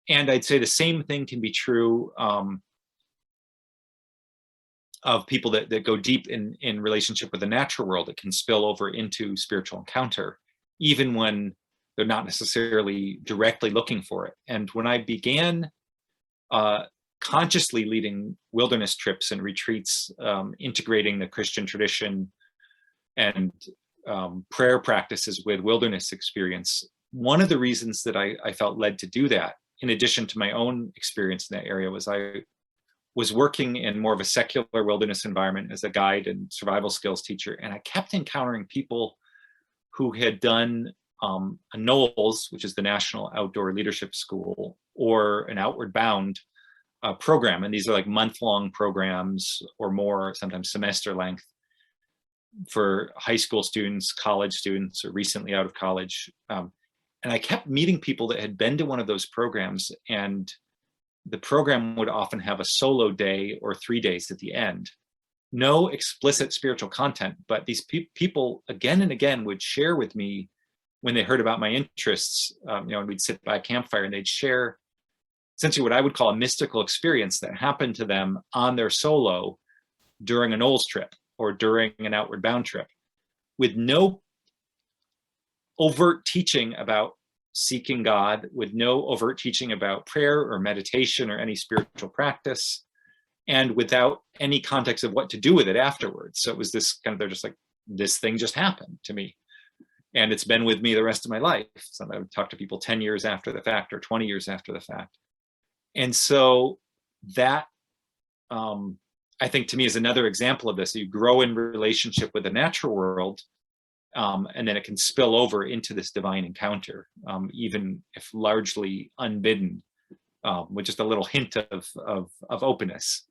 And I'd say the same thing can be true of people that go deep in relationship with the natural world. It can spill over into spiritual encounter, even when they're not necessarily directly looking for it. And when I began consciously leading wilderness trips and retreats, integrating the Christian tradition and prayer practices with wilderness experience, one of the reasons that I felt led to do that, in addition to my own experience in that area, was I was working in more of a secular wilderness environment as a guide and survival skills teacher. And I kept encountering people who had done a NOLS, which is the National Outdoor Leadership School, or an Outward Bound program. And these are like month-long programs or more, sometimes semester length, for high school students, college students, or recently out of college. And I kept meeting people that had been to one of those programs, and the program would often have a solo day or 3 days at the end. No explicit spiritual content, but these people again and again would share with me when they heard about my interests, and we'd sit by a campfire and they'd share essentially what I would call a mystical experience that happened to them on their solo during a NOLS trip or during an Outward Bound trip, with no overt teaching about seeking God, with no overt teaching about prayer or meditation or any spiritual practice, and without any context of what to do with it afterwards. So it was this kind of, they're just like, this thing just happened to me. And it's been with me the rest of my life. So I would talk to people 10 years after the fact or 20 years after the fact. And so that, I think, to me, is another example of this. You grow in relationship with the natural world, and then it can spill over into this divine encounter, even if largely unbidden, with just a little hint of openness.